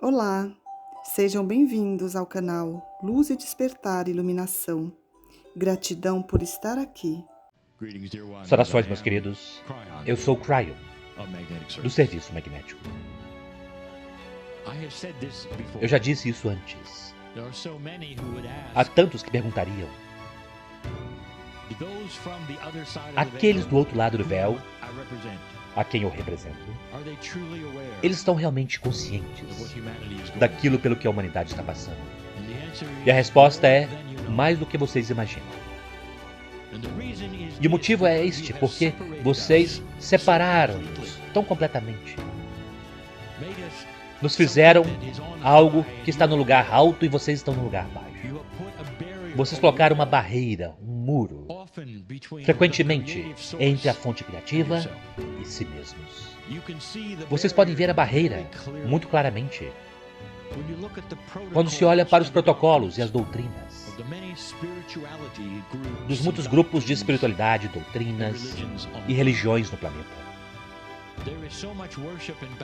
Olá, sejam bem-vindos ao canal Luz e Despertar Iluminação. Gratidão por estar aqui. Saudações, meus queridos. Eu sou Cryon, do Serviço Magnético. Eu já disse isso antes. Há tantos que perguntariam: aqueles do outro lado do véu, a quem eu represento, eles estão realmente conscientes daquilo pelo que a humanidade está passando? E a resposta é: mais do que vocês imaginam. E o motivo é este, porque vocês separaram-nos tão completamente. Nos fizeram algo que está no lugar alto e vocês estão no lugar baixo. Vocês colocaram uma barreira, um muro, frequentemente entre a fonte criativa e si mesmos. Vocês podem ver a barreira muito claramente quando se olha para os protocolos e as doutrinas dos muitos grupos de espiritualidade, doutrinas e religiões no planeta.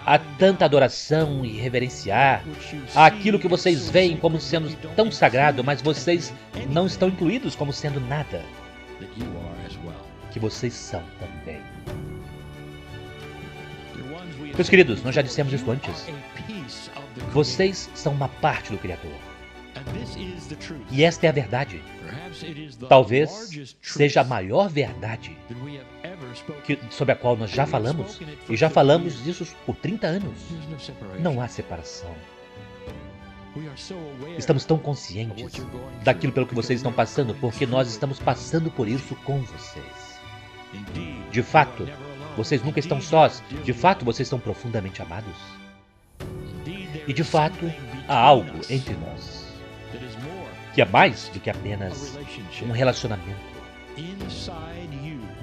Há tanta adoração e reverenciar àquilo que vocês veem como sendo tão sagrado, mas vocês não estão incluídos como sendo nada, que vocês são também. Meus queridos, nós já dissemos isso antes. Vocês são uma parte do Criador. E esta é a verdade. Talvez seja a maior verdade sobre a qual nós já falamos, e já falamos disso por 30 anos. Não há separação. Estamos tão conscientes daquilo pelo que vocês estão passando, porque nós estamos passando por isso com vocês. De fato, vocês nunca estão sós. De fato, vocês estão profundamente amados. E de fato, há algo entre nós que é mais do que apenas um relacionamento.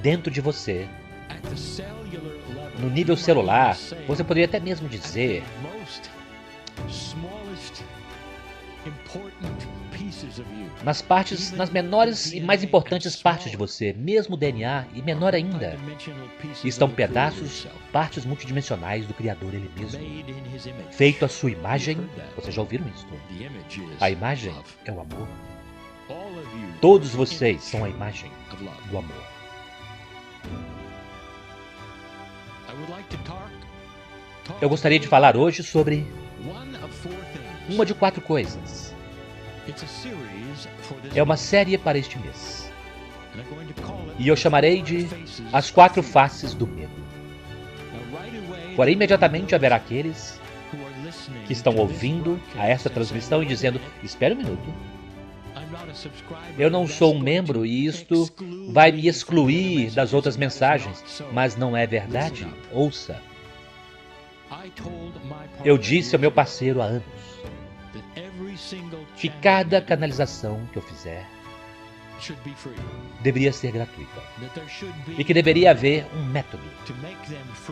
Dentro de você, no nível celular, você poderia até mesmo dizer nas menores e mais importantes partes de você, mesmo o DNA, e menor ainda, estão pedaços, partes multidimensionais do Criador Ele mesmo, feito à sua imagem. Vocês já ouviram isso? A imagem é o amor. Todos vocês são a imagem do amor. Eu gostaria de falar hoje sobre uma de 4 coisas. É uma série para este mês. E eu chamarei de As 4 Faces do Medo. Porém, imediatamente haverá aqueles que estão ouvindo a essa transmissão e dizendo: espera um minuto. Eu não sou um membro e isto vai me excluir das outras mensagens. Mas não é verdade. Ouça. Eu disse ao meu parceiro há anos que cada canalização que eu fizer deveria ser gratuita e que deveria haver um método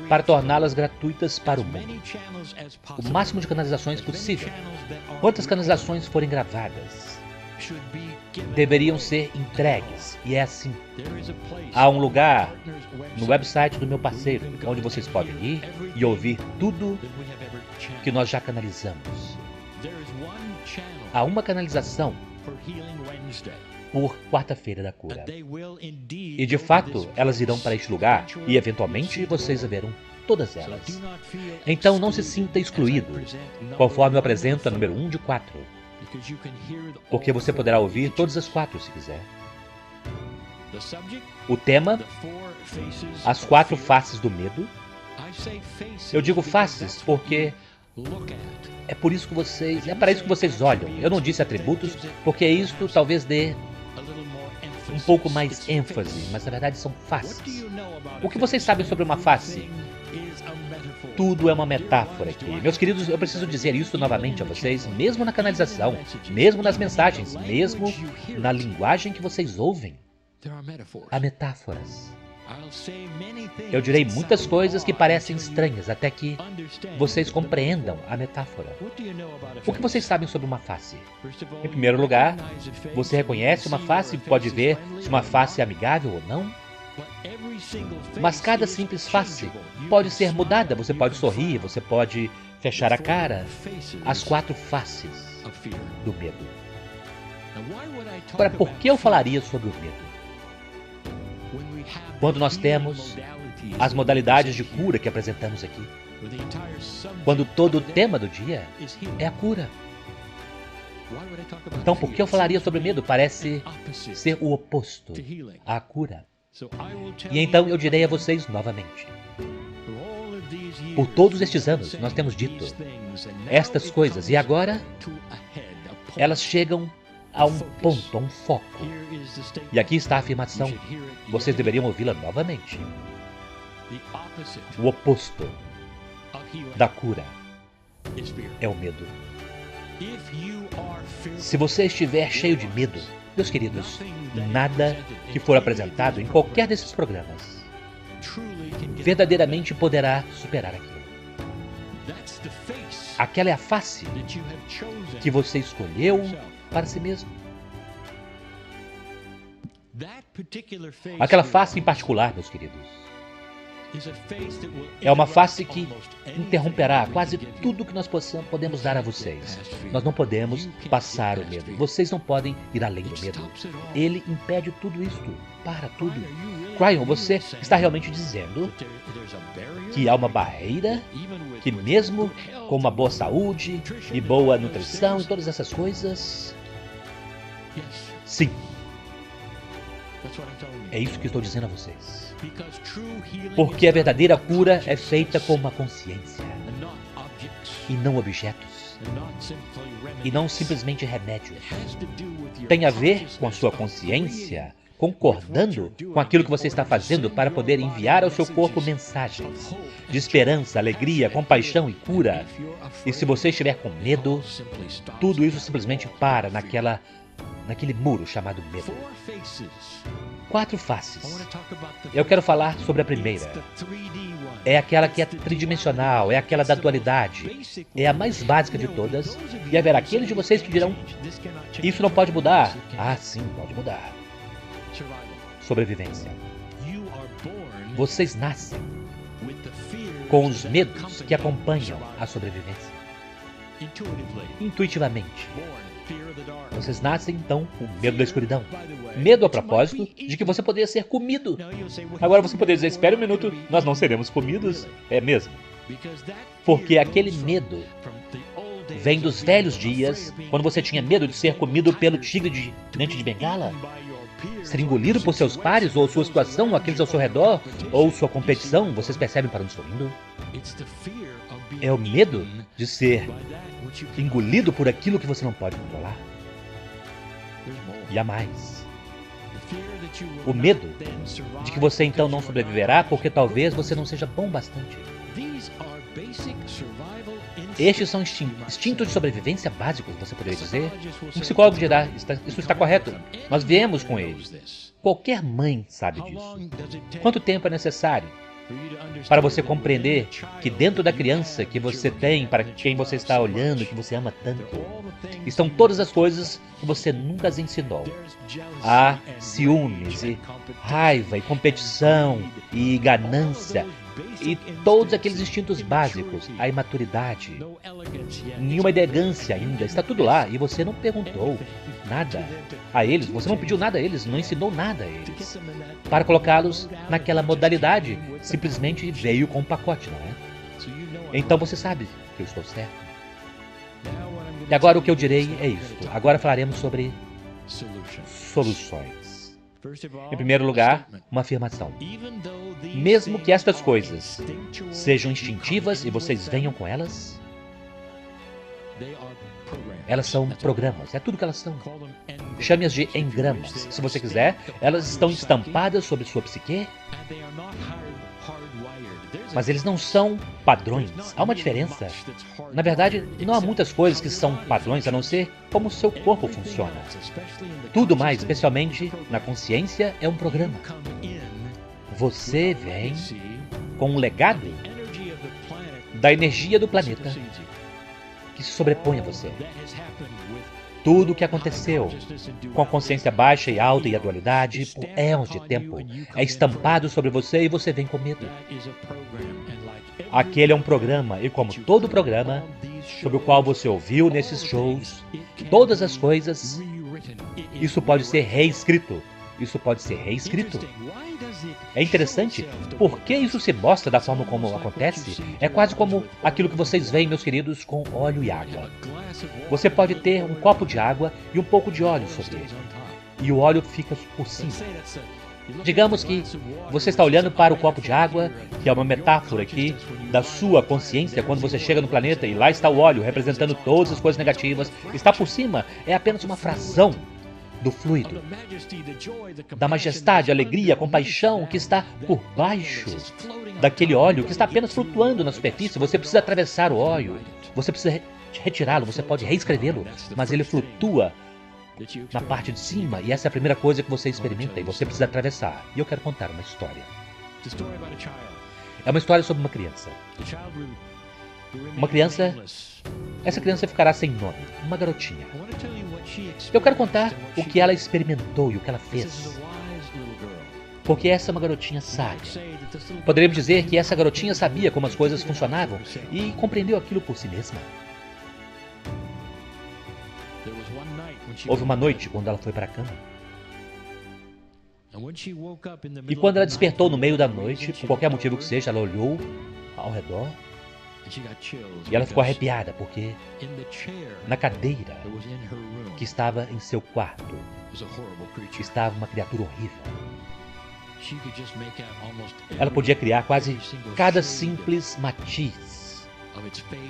para torná-las gratuitas para o mundo. O máximo de canalizações possível. Quantas canalizações forem gravadas deveriam ser entregues, e é assim. Há um lugar no website do meu parceiro onde vocês podem ir e ouvir tudo que nós já canalizamos. Há uma canalização por quarta-feira da cura. E de fato, elas irão para este lugar e eventualmente vocês verão todas elas. Então não se sinta excluído, conforme eu apresento a número 1 de 4. Porque você poderá ouvir todas as 4 se quiser. O tema: As 4 Faces do Medo. Eu digo faces porque é para isso que vocês olham. Eu não disse atributos, porque isto talvez dê um pouco mais ênfase, mas na verdade são faces. O que vocês sabem sobre uma face? Tudo é uma metáfora aqui. Meus queridos, eu preciso dizer isso novamente a vocês, mesmo na canalização, mesmo nas mensagens, mesmo na linguagem que vocês ouvem. Há metáforas. Eu direi muitas coisas que parecem estranhas até que vocês compreendam a metáfora. O que vocês sabem sobre uma face? Em primeiro lugar, você reconhece uma face e pode ver se uma face é amigável ou não? Mas cada simples face pode ser mudada. Você pode sorrir, você pode fechar a cara, as 4 faces do medo. Agora, por que eu falaria sobre o medo? Quando nós temos as modalidades de cura que apresentamos aqui, quando todo o tema do dia é a cura. Então, por que eu falaria sobre medo? Parece ser o oposto à cura. E então eu direi a vocês novamente. Por todos estes anos, nós temos dito estas coisas, e agora elas chegam a um ponto, a um foco. E aqui está a afirmação. Vocês deveriam ouvi-la novamente. O oposto da cura é o medo. Se você estiver cheio de medo, meus queridos, nada que for apresentado em qualquer desses programas verdadeiramente poderá superar aquilo. Aquela é a face que você escolheu para si mesmo. Aquela face em particular, meus queridos, é uma face que interromperá quase tudo que nós podemos dar a vocês. Nós não podemos passar o medo. Vocês não podem ir além do medo. Ele impede tudo isto. Para tudo. Ryan, você está realmente dizendo que há uma barreira que mesmo com uma boa saúde e boa nutrição e todas essas coisas... Sim. É isso que estou dizendo a vocês. Porque a verdadeira cura é feita com uma consciência e não objetos, e não simplesmente remédios. Tem a ver com a sua consciência concordando com aquilo que você está fazendo para poder enviar ao seu corpo mensagens de esperança, alegria, compaixão e cura. E se você estiver com medo, tudo isso simplesmente para naquele muro chamado medo. 4 faces. Eu quero falar sobre a primeira. É aquela que é tridimensional, é aquela da dualidade. É a mais básica de todas. E haverá aqueles de vocês que dirão, isso não pode mudar. Ah, sim, pode mudar. Sobrevivência. Vocês nascem com os medos que acompanham a sobrevivência. Intuitivamente. Vocês nascem, então, com medo da escuridão. Medo a propósito de que você poderia ser comido. Agora você poderia dizer, espere um minuto, nós não seremos comidos? É mesmo. Porque aquele medo vem dos velhos dias, quando você tinha medo de ser comido pelo tigre de dente de bengala, ser engolido por seus pares, ou sua situação, ou aqueles ao seu redor, ou sua competição. Vocês percebem para onde estou indo? É o medo de ser engolido por aquilo que você não pode controlar. E há mais. O medo de que você então não sobreviverá porque talvez você não seja bom bastante. Estes são instintos de sobrevivência básicos, você poderia dizer. Um psicólogo dirá, isso está correto. Nós viemos com eles. Qualquer mãe sabe disso. Quanto tempo é necessário para você compreender que dentro da criança que você tem, para quem você está olhando, que você ama tanto, estão todas as coisas que você nunca as ensinou. Há ciúmes, e raiva, e competição, e ganância, e todos aqueles instintos básicos, a imaturidade, nenhuma elegância ainda, está tudo lá, e você não perguntou nada a eles, você não pediu nada a eles, não ensinou nada a eles, para colocá-los naquela modalidade, simplesmente veio com um pacote, não é? Então você sabe que eu estou certo. E agora o que eu direi é isto, agora falaremos sobre soluções. Em primeiro lugar, uma afirmação. Mesmo que estas coisas sejam instintivas e vocês venham com elas, elas são programas, é tudo que elas são. Chame-as de engramas, se você quiser. Elas estão estampadas sobre sua psique, mas eles não são padrões. Há uma diferença. Na verdade, não há muitas coisas que são padrões, a não ser como o seu corpo funciona. Tudo mais, especialmente na consciência, é um programa. Você vem com um legado da energia do planeta. que se sobrepõe a você. Tudo o que aconteceu com a consciência baixa e alta e a dualidade por éons de tempo é estampado sobre você e você vem com medo. Aquele é um programa e, como todo programa sobre o qual você ouviu nesses shows, todas as coisas, isso pode ser reescrito. Isso pode ser reescrito. É interessante porque isso se mostra da forma como acontece. É quase como aquilo que vocês veem, meus queridos, com óleo e água. Você pode ter um copo de água e um pouco de óleo sobre ele. E o óleo fica por cima. Digamos que você está olhando para o copo de água, que é uma metáfora aqui da sua consciência quando você chega no planeta e lá está o óleo representando todas as coisas negativas. Está por cima é apenas uma fração do fluido, da majestade, alegria, compaixão que está por baixo daquele óleo que está apenas flutuando na superfície. Você precisa atravessar o óleo, você precisa retirá-lo, você pode reescrevê-lo, mas ele flutua na parte de cima e essa é a primeira coisa que você experimenta e você precisa atravessar. E eu quero contar uma história. É uma história sobre uma criança. Uma criança, essa criança ficará sem nome, uma garotinha. Eu quero contar o que ela experimentou e o que ela fez. Porque essa é uma garotinha sábia. Poderíamos dizer que essa garotinha sabia como as coisas funcionavam e compreendeu aquilo por si mesma. Houve uma noite quando ela foi para a cama. E quando ela despertou no meio da noite, por qualquer motivo que seja, ela olhou ao redor e ela ficou arrepiada porque na cadeira que estava em seu quarto estava uma criatura horrível. Ela podia criar quase cada simples matiz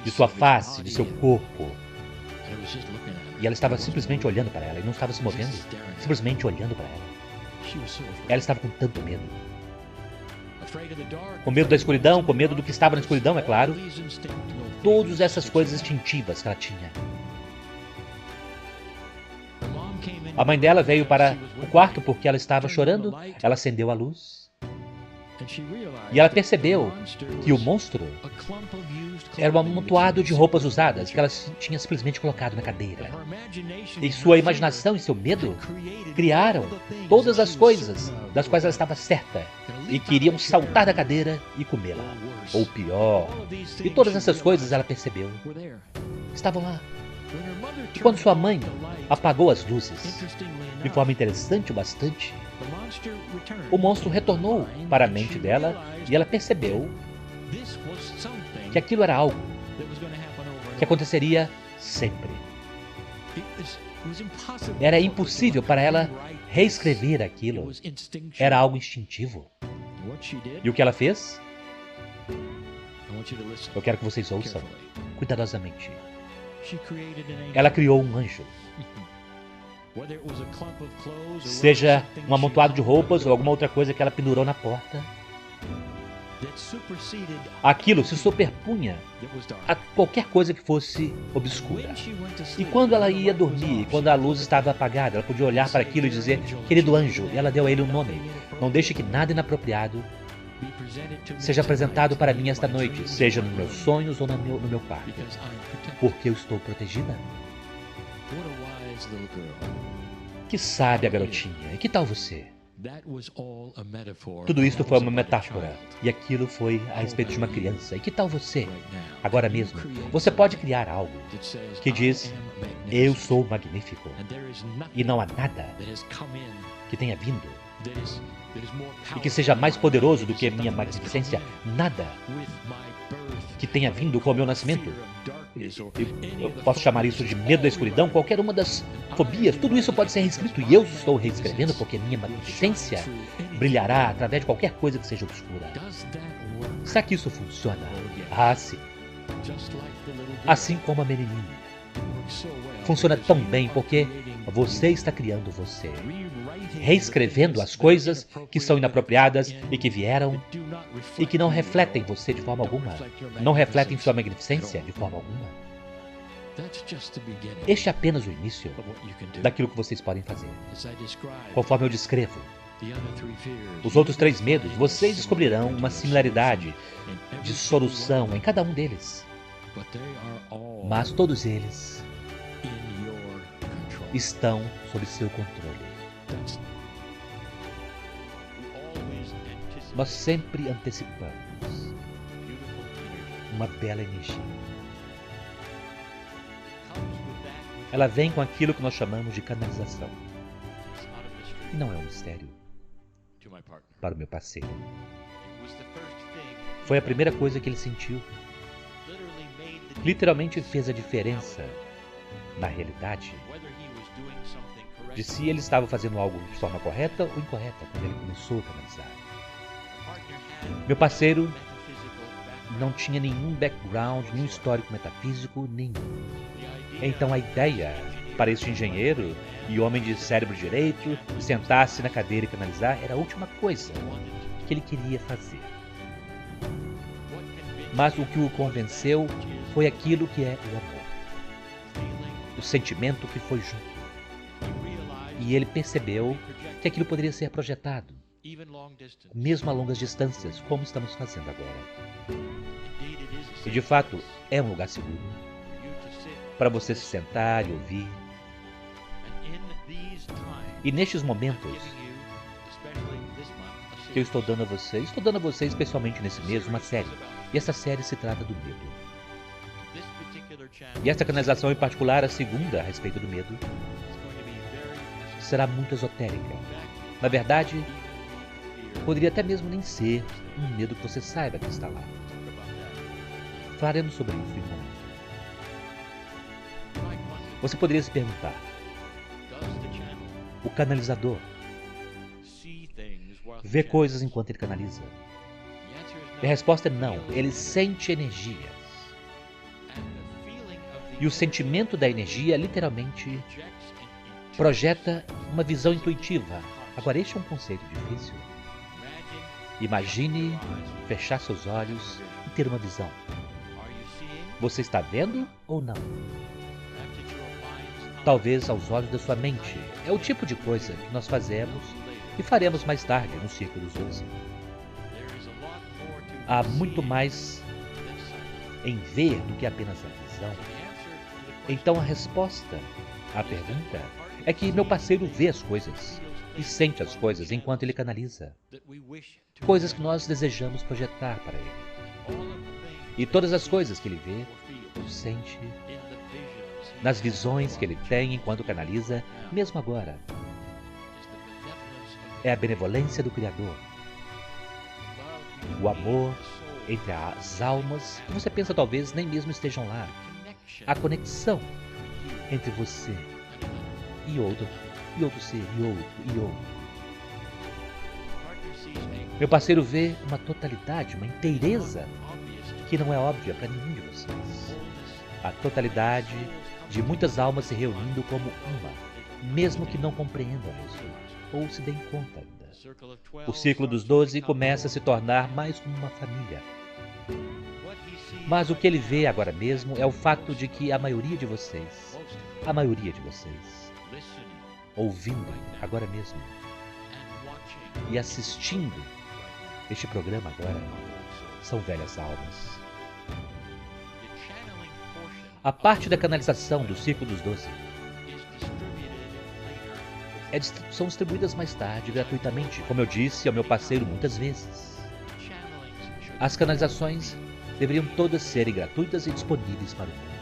de sua face, de seu corpo. E ela estava simplesmente olhando para ela e não estava se movendo, simplesmente olhando para ela. Ela estava com tanto medo. Com medo da escuridão, com medo do que estava na escuridão, é claro. Todas essas coisas instintivas que ela tinha. A mãe dela veio para o quarto porque ela estava chorando. Ela acendeu a luz. E ela percebeu que o monstro era um amontoado de roupas usadas que ela tinha simplesmente colocado na cadeira. E sua imaginação e seu medo criaram todas as coisas das quais ela estava certa e queriam saltar da cadeira e comê-la. Ou pior, e todas essas coisas ela percebeu. Estavam lá. E quando sua mãe apagou as luzes, de forma interessante o bastante, o monstro retornou para a mente dela e ela percebeu que aquilo era algo que aconteceria sempre. Era impossível para ela reescrever aquilo. Era algo instintivo. E o que ela fez? Eu quero que vocês ouçam cuidadosamente. Ela criou um anjo. Seja um amontoado de roupas ou alguma outra coisa que ela pendurou na porta. Aquilo se superpunha a qualquer coisa que fosse obscura. E quando ela ia dormir, quando a luz estava apagada, ela podia olhar para aquilo e dizer: querido anjo, e ela deu a ele um nome. Não deixe que nada inapropriado seja apresentado para mim esta noite, seja nos meus sonhos ou no meu quarto, porque eu estou protegida. Que sábia garotinha, e que tal você? Tudo isso foi uma metáfora, e aquilo foi a respeito de uma criança. E que tal você? Agora mesmo, você pode criar algo que diz: eu sou magnífico, e não há nada que tenha vindo e que seja mais poderoso do que a minha magnificência, nada que tenha vindo com o meu nascimento. Eu posso chamar isso de medo da escuridão, qualquer uma das fobias, tudo isso pode ser reescrito e eu estou reescrevendo porque minha magnificência brilhará através de qualquer coisa que seja obscura. Será que isso funciona? Ah, sim. Assim como a menininha. Funciona tão bem porque você está criando você, reescrevendo as coisas que são inapropriadas e que vieram e que não refletem você de forma alguma, não refletem sua magnificência de forma alguma. Este é apenas o início daquilo que vocês podem fazer. Conforme eu descrevo os outros 3 medos, vocês descobrirão uma similaridade de solução em cada um deles. Mas todos eles estão sob seu controle. Nós sempre antecipamos uma bela energia. Ela vem com aquilo que nós chamamos de canalização. E não é um mistério para o meu parceiro. Foi a primeira coisa que ele sentiu. Literalmente fez a diferença na realidade de se ele estava fazendo algo de forma correta ou incorreta quando ele começou a canalizar. Meu parceiro não tinha nenhum background, nenhum histórico metafísico, nenhum. Então a ideia para este engenheiro e homem de cérebro direito sentar-se na cadeira e canalizar era a última coisa que ele queria fazer. Mas o que o convenceu foi aquilo que é o amor. O sentimento que foi junto. E ele percebeu que aquilo poderia ser projetado, mesmo a longas distâncias, como estamos fazendo agora. E de fato, é um lugar seguro para você se sentar e ouvir. E nestes momentos que eu estou dando a vocês, especialmente nesse mês, uma série. E essa série se trata do medo. E esta canalização em particular, a segunda a respeito do medo, será muito esotérica. Na verdade, poderia até mesmo nem ser um medo que você saiba que está lá. Falaremos sobre isso em um momento. Você poderia se perguntar: o canalizador vê coisas enquanto ele canaliza? E a resposta é não. Ele sente energias. E o sentimento da energia literalmente projeta uma visão intuitiva. Agora, este é um conceito difícil. Imagine fechar seus olhos e ter uma visão. Você está vendo ou não? Talvez aos olhos da sua mente. É o tipo de coisa que nós fazemos e faremos mais tarde no Círculo dos 12. Há muito mais em ver do que apenas a visão. Então a resposta à pergunta é que meu parceiro vê as coisas e sente as coisas enquanto ele canaliza. Coisas que nós desejamos projetar para ele. E todas as coisas que ele vê ou sente nas visões que ele tem enquanto canaliza, mesmo agora, é a benevolência do Criador. O amor entre as almas que você pensa talvez nem mesmo estejam lá. A conexão entre você e outro ser, e outro. Meu parceiro vê uma totalidade, uma inteireza que não é óbvia para nenhum de vocês. A totalidade de muitas almas se reunindo como uma, mesmo que não compreendam isso, ou se deem conta ainda. O Círculo dos 12 começa a se tornar mais como uma família. Mas o que ele vê agora mesmo é o fato de que a maioria de vocês, ouvindo agora mesmo e assistindo este programa agora, são velhas almas. A parte da canalização do Círculo dos 12 são distribuídas mais tarde gratuitamente, como eu disse ao meu parceiro muitas vezes. As canalizações deveriam todas serem gratuitas e disponíveis para o mundo.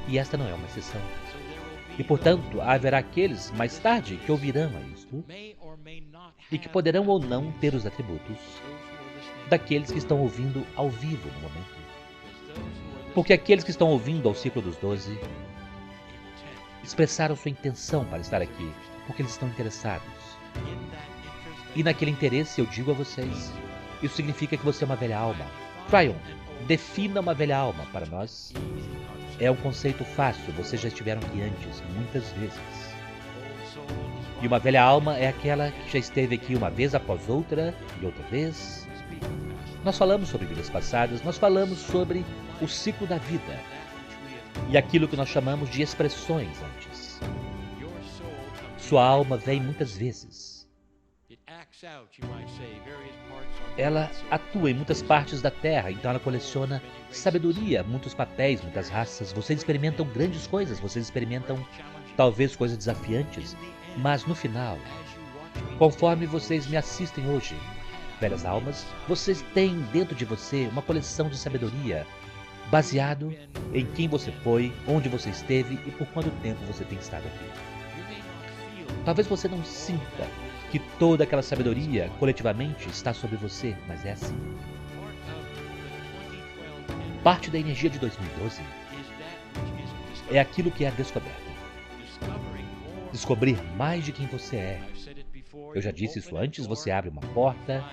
E esta não é uma exceção. E, portanto, haverá aqueles mais tarde que ouvirão a isto e que poderão ou não ter os atributos daqueles que estão ouvindo ao vivo no momento. Porque aqueles que estão ouvindo ao Círculo dos 12 expressaram sua intenção para estar aqui, porque eles estão interessados. E naquele interesse eu digo a vocês, isso significa que você é uma velha alma. Tryon, defina uma velha alma para nós. É um conceito fácil, vocês já estiveram aqui antes, muitas vezes. E uma velha alma é aquela que já esteve aqui uma vez após outra e outra vez. Nós falamos sobre vidas passadas, nós falamos sobre o ciclo da vida e aquilo que nós chamamos de expressões antes. Sua alma vem muitas vezes Ela atua em muitas partes da Terra, então ela coleciona sabedoria, muitos papéis, muitas raças. Vocês experimentam grandes coisas, vocês experimentam talvez coisas desafiantes, mas no final, conforme vocês me assistem hoje, velhas almas, vocês têm dentro de você uma coleção de sabedoria, baseado em quem você foi, onde você esteve e por quanto tempo você tem estado aqui. Talvez você não sinta que toda aquela sabedoria coletivamente está sobre você, mas é assim. Parte da energia de 2012 é aquilo que é a descoberta. Descobrir mais de quem você é. Eu já disse isso antes, você abre uma porta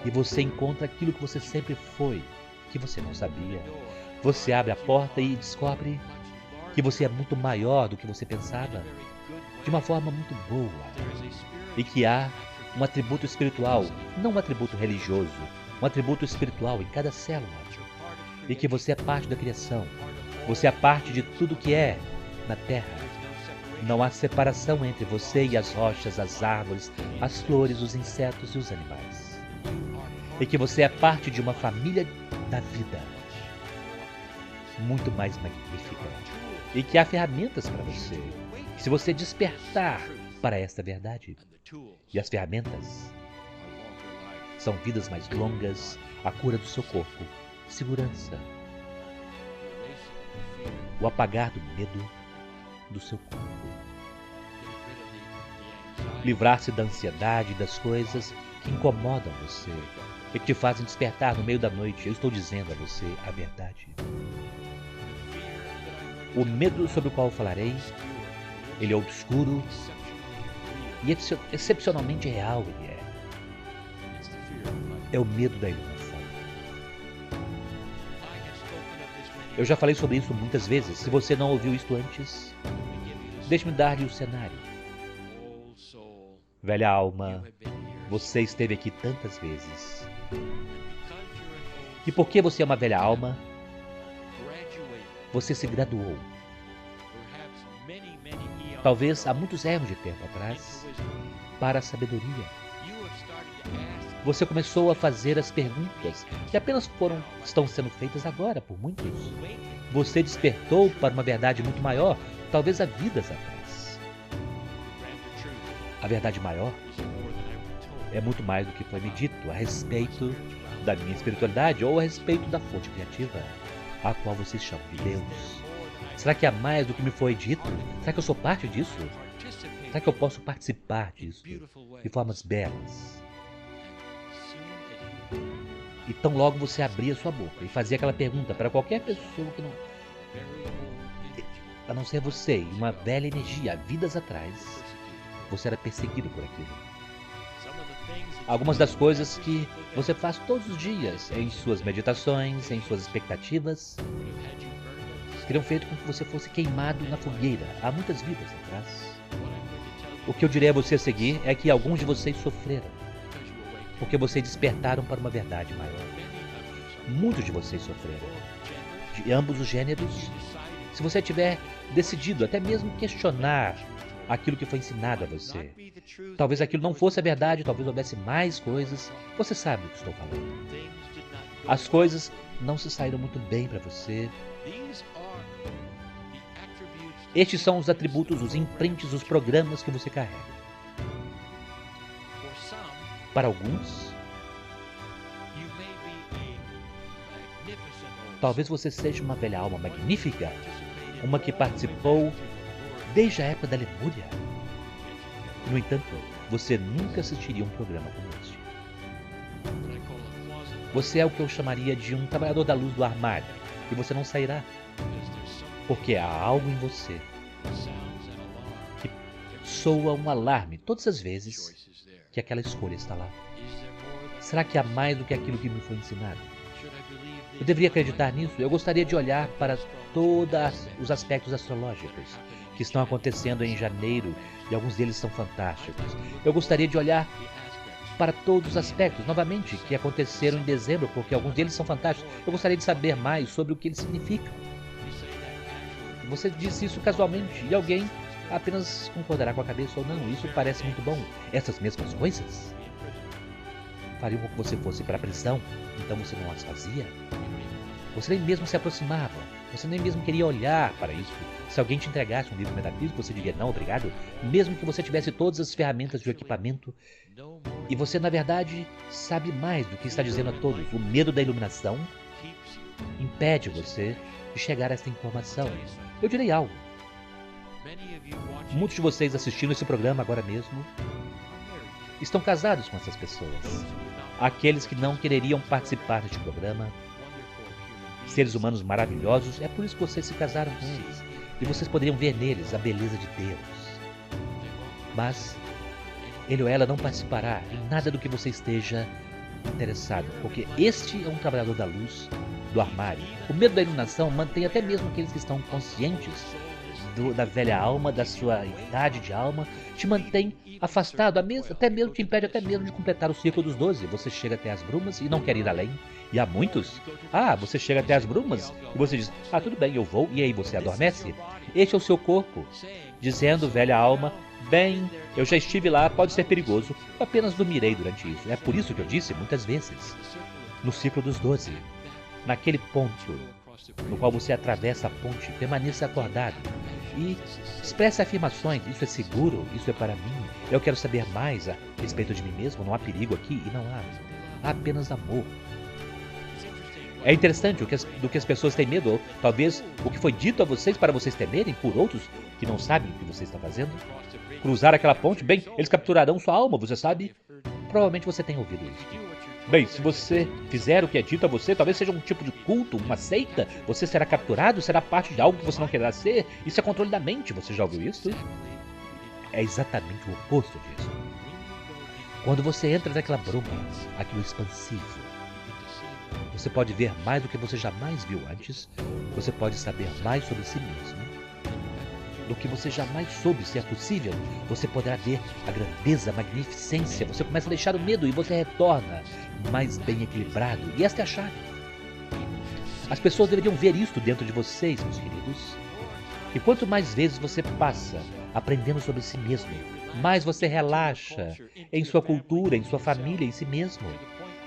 e você encontra aquilo que você sempre foi, que você não sabia. Você abre a porta e descobre que você é muito maior do que você pensava, de uma forma muito boa, e que há um atributo espiritual, não um atributo religioso, um atributo espiritual em cada célula, e que você é parte da criação, você é parte de tudo que é na Terra. Não há separação entre você e as rochas, as árvores, as flores, os insetos e os animais. E que você é parte de uma família da vida muito mais magnífica. E que há ferramentas para você, se você despertar para esta verdade. E as ferramentas são vidas mais longas, a cura do seu corpo, segurança, o apagar do medo do seu corpo, livrar-se da ansiedade, das coisas que incomodam você e que te fazem despertar no meio da noite. Eu estou dizendo a você a verdade. O medo sobre o qual falarei, ele é obscuro e excepcionalmente real ele é. É o medo da iluminação. Eu já falei sobre isso muitas vezes. Se você não ouviu isto antes, deixe-me dar-lhe o cenário. Velha alma, você esteve aqui tantas vezes. E porque você é uma velha alma, você se graduou. Talvez há muitos erros de tempo atrás, para a sabedoria. Você começou a fazer as perguntas que apenas estão sendo feitas agora por muitos. Você despertou para uma verdade muito maior, talvez há vidas atrás. A verdade maior é muito mais do que foi me dito a respeito da minha espiritualidade ou a respeito da fonte criativa, a qual vocês chamam de Deus. Será que há mais do que me foi dito? Será que eu sou parte disso? Será que eu posso participar disso de formas belas? E tão logo você abria sua boca e fazia aquela pergunta para qualquer pessoa que não... A não ser você, e uma velha energia, há vidas atrás, você era perseguido por aquilo. Algumas das coisas que você faz todos os dias, em suas meditações, em suas expectativas, teriam feito com que você fosse queimado na fogueira há muitas vidas atrás. O que eu direi a você a seguir é que alguns de vocês sofreram, porque vocês despertaram para uma verdade maior. Muitos de vocês sofreram, de ambos os gêneros. Se você tiver decidido até mesmo questionar aquilo que foi ensinado a você, talvez aquilo não fosse a verdade, talvez houvesse mais coisas, você sabe do que estou falando. As coisas não se saíram muito bem para você. Estes são os atributos, os imprints, os programas que você carrega. Para alguns, talvez você seja uma velha alma magnífica, uma que participou desde a época da Lemúria. No entanto, você nunca assistiria um programa como este. Você é o que eu chamaria de um trabalhador da luz do armário, e você não sairá, porque há algo em você que soa um alarme todas as vezes que aquela escolha está lá. Será que há mais do que aquilo que me foi ensinado? Eu deveria acreditar nisso? Eu gostaria de olhar para todos os aspectos astrológicos que estão acontecendo em janeiro, e alguns deles são fantásticos. Eu gostaria de olhar para todos os aspectos, novamente, que aconteceram em dezembro, porque alguns deles são fantásticos. Eu gostaria de saber mais sobre o que eles significam. Você disse isso casualmente, e alguém apenas concordará com a cabeça ou não. Isso parece muito bom. Essas mesmas coisas fariam com que você fosse para a prisão, então você não as fazia. Você nem mesmo se aproximava. Você nem mesmo queria olhar para isso. Se alguém te entregasse um livro metafísico, você diria não, obrigado, mesmo que você tivesse todas as ferramentas de equipamento. E você, na verdade, sabe mais do que está dizendo a todos. O medo da iluminação impede você de chegar a essa informação. Eu direi algo. Muitos de vocês assistindo esse programa agora mesmo estão casados com essas pessoas. Aqueles que não quereriam participar deste programa, seres humanos maravilhosos, é por isso que vocês se casaram com eles. E vocês poderiam ver neles a beleza de Deus. Mas ele ou ela não participará em nada do que você esteja interessado, porque este é um trabalhador da luz, do armário. O medo da iluminação mantém até mesmo aqueles que estão conscientes da velha alma, da sua idade de alma, te mantém afastado, até mesmo te impede até mesmo de completar o círculo dos 12. Você chega até as brumas e não quer ir além. E há muitos, você chega até as brumas e você diz, tudo bem, eu vou, e aí você adormece. Este é o seu corpo, dizendo, velha alma, bem, eu já estive lá, pode ser perigoso, eu apenas dormirei durante isso. É por isso que eu disse muitas vezes, no ciclo dos 12, naquele ponto no qual você atravessa a ponte, permaneça acordado e expresse afirmações, isso é seguro, isso é para mim, eu quero saber mais a respeito de mim mesmo, não há perigo aqui e não há apenas amor. É interessante do que as pessoas têm medo, ou talvez o que foi dito a vocês para vocês temerem por outros que não sabem o que você está fazendo. Cruzar aquela ponte, bem, eles capturarão sua alma, você sabe? Provavelmente você tem ouvido isso. Bem, se você fizer o que é dito a você, talvez seja um tipo de culto, uma seita, você será capturado, será parte de algo que você não quererá ser. Isso é controle da mente, você já ouviu isso? É exatamente o oposto disso. Quando você entra naquela bruma, aquilo expansivo, você pode ver mais do que você jamais viu antes, você pode saber mais sobre si mesmo do que você jamais soube, se é possível. Você poderá ver a grandeza, a magnificência, você começa a deixar o medo e você retorna mais bem equilibrado. E esta é a chave. As pessoas deveriam ver isto dentro de vocês, meus queridos. E quanto mais vezes você passa aprendendo sobre si mesmo, mais você relaxa em sua cultura, em sua família, em si mesmo.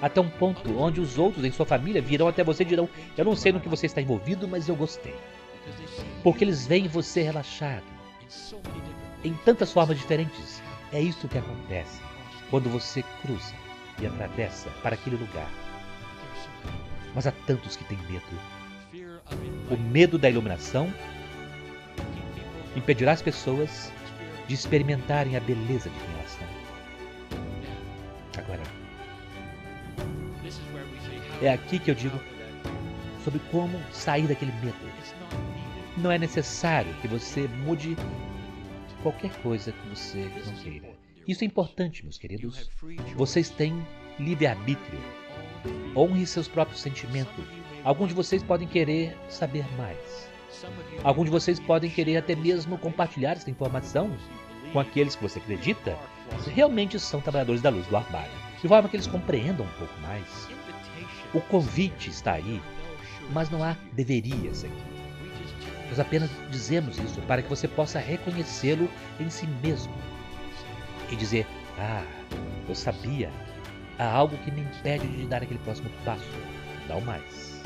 Até um ponto onde os outros em sua família virão até você e dirão, eu não sei no que você está envolvido, mas eu gostei. Porque eles veem você relaxado. Em tantas formas diferentes. É isso que acontece quando você cruza e atravessa para aquele lugar. Mas há tantos que têm medo. O medo da iluminação impedirá as pessoas de experimentarem a beleza de quem elas são. Agora, é aqui que eu digo sobre como sair daquele medo. Não é necessário que você mude qualquer coisa que você não queira. Isso é importante, meus queridos. Vocês têm livre-arbítrio. Honre seus próprios sentimentos. Alguns de vocês podem querer saber mais. Alguns de vocês podem querer até mesmo compartilhar essa informação com aqueles que você acredita realmente são trabalhadores da luz do armário, de forma que eles compreendam um pouco mais. O convite está aí, mas não há deverias aqui. Nós apenas dizemos isso para que você possa reconhecê-lo em si mesmo e dizer, eu sabia, há algo que me impede de dar aquele próximo passo, não mais.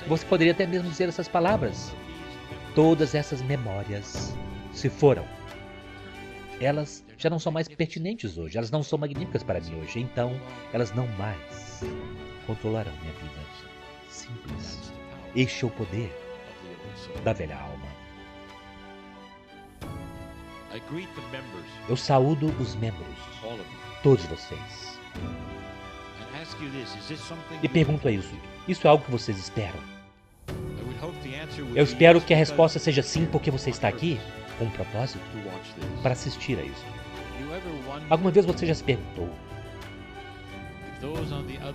Você poderia até mesmo dizer essas palavras, todas essas memórias se foram. Elas já não são mais pertinentes hoje, elas não são magníficas para mim hoje, então elas não mais controlarão minha vida. Simples. Este é o poder da velha alma. Eu saúdo os membros, todos vocês, e pergunto a isso é algo que vocês esperam? Eu espero que a resposta seja sim, porque você está aqui com um propósito para assistir a isso. Alguma vez você já se perguntou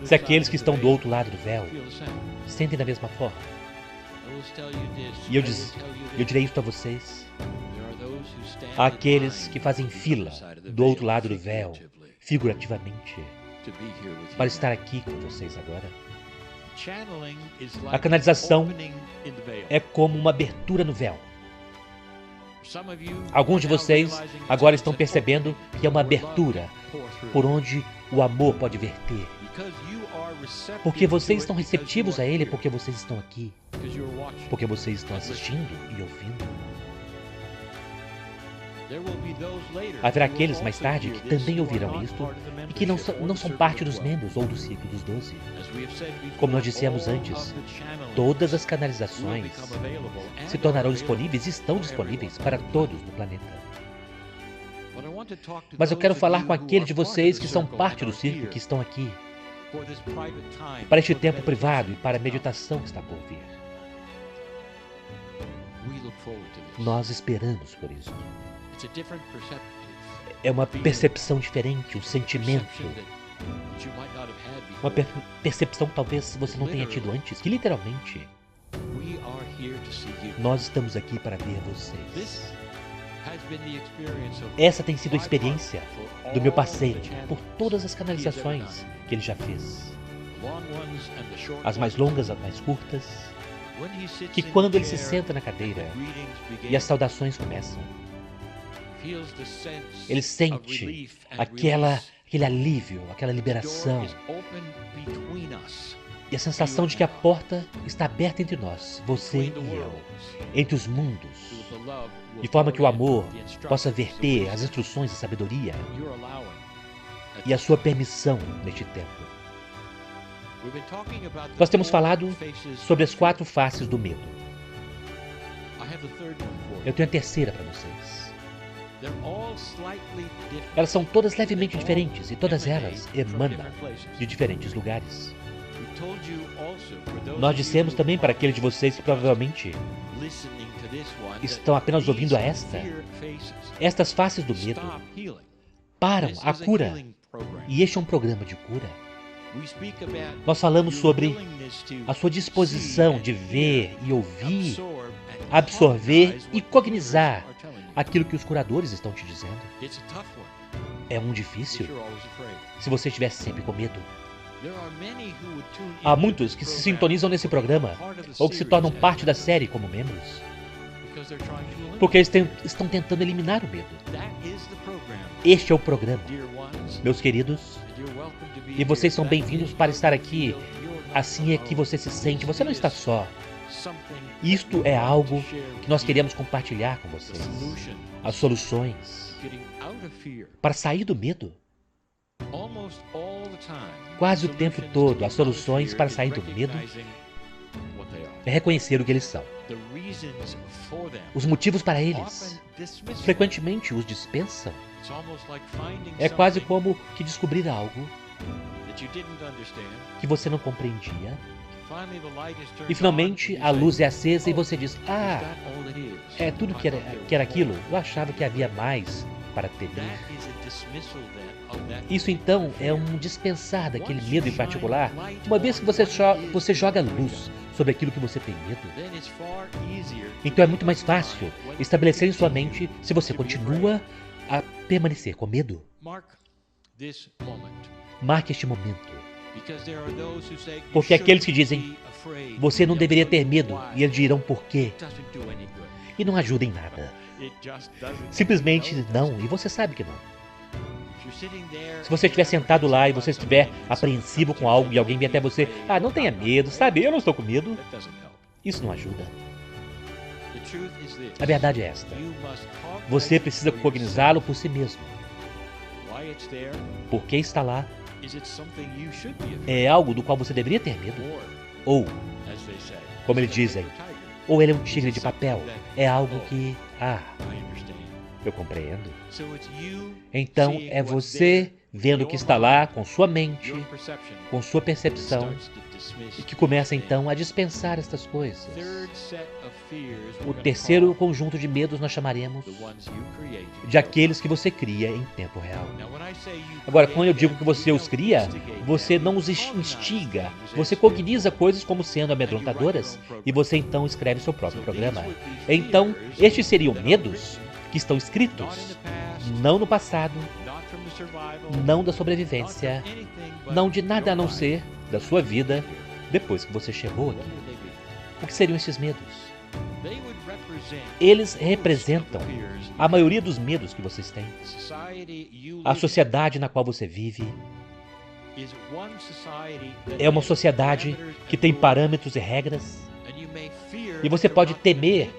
se aqueles que estão do outro lado do véu sentem da mesma forma? E eu direi isso a vocês. Há aqueles que fazem fila do outro lado do véu, figurativamente, para estar aqui com vocês agora. A canalização é como uma abertura no véu. Alguns de vocês agora estão percebendo que é uma abertura por onde o amor pode verter. Porque vocês estão receptivos a ele, porque vocês estão aqui. Porque vocês estão assistindo e ouvindo. Haverá aqueles mais tarde que também ouvirão isto e que não são parte dos membros ou do ciclo dos 12. Como nós dissemos antes, todas as canalizações se tornarão disponíveis e estão disponíveis para todos no planeta. Mas eu quero falar com aqueles de vocês que são parte do círculo, que estão aqui, para este tempo privado e para a meditação que está por vir. Nós esperamos por isso. É uma percepção diferente, um sentimento. Uma percepção que talvez você não tenha tido antes, que literalmente nós estamos aqui para ver vocês. Essa tem sido a experiência do meu parceiro por todas as canalizações que ele já fez. As mais longas, as mais curtas. Que quando ele se senta na cadeira e as saudações começam, ele sente aquele alívio, aquela liberação. E a sensação de que a porta está aberta entre nós, você e eu, entre os mundos, de forma que o amor possa verter as instruções da sabedoria e a sua permissão neste tempo. Nós temos falado sobre as 4 faces do medo. Eu tenho a terceira para vocês. Elas são todas levemente diferentes e todas elas emanam de diferentes lugares. Nós dissemos também para aqueles de vocês que provavelmente estão apenas ouvindo estas faces do medo param a cura. E este é um programa de cura. Nós falamos sobre a sua disposição de ver e ouvir, absorver e cognizar aquilo que os curadores estão te dizendo. É um difícil se você estiver sempre com medo. Há muitos que se sintonizam nesse programa ou que se tornam parte da série como membros porque eles estão tentando eliminar o medo. Este é o programa, meus queridos, e vocês são bem-vindos para estar aqui. Assim é que você se sente, você não está só. Isto é algo que nós queremos compartilhar com vocês. As soluções para sair do medo. Quase o tempo todo, as soluções para sair do medo é reconhecer o que eles são. Os motivos para eles, frequentemente os dispensam. É quase como que descobrir algo que você não compreendia. E finalmente a luz é acesa e você diz: ah, é tudo que era aquilo? Eu achava que havia mais para temer. Isso então é um dispensar daquele medo em particular. Uma vez que você joga luz sobre aquilo que você tem medo, então é muito mais fácil estabelecer em sua mente se você continua a permanecer com medo. Marque este momento. Porque aqueles que dizem: você não deveria ter medo, e eles dirão por quê, e não ajuda em nada. Simplesmente não, e você sabe que não. Se você estiver sentado lá e você estiver apreensivo com algo e alguém vem até você: ah, não tenha medo, sabe, eu não estou com medo. Isso não ajuda. A verdade é esta: você precisa cognizá-lo por si mesmo. Por que está lá? É algo do qual você deveria ter medo? Ou, como eles dizem, ou ele é um tigre de papel. É algo que, eu compreendo. Então é você vendo que está lá com sua mente, com sua percepção, e que começa então a dispensar estas coisas. O terceiro conjunto de medos nós chamaremos de aqueles que você cria em tempo real. Agora, quando eu digo que você os cria, você não os instiga, você cogniza coisas como sendo amedrontadoras e você então escreve seu próprio programa. Então, estes seriam medos que estão escritos não no passado, não da sobrevivência, não de nada a não ser da sua vida depois que você chegou aqui. O que seriam esses medos? Eles representam a maioria dos medos que vocês têm. A sociedade na qual você vive é uma sociedade que tem parâmetros e regras. E você pode temer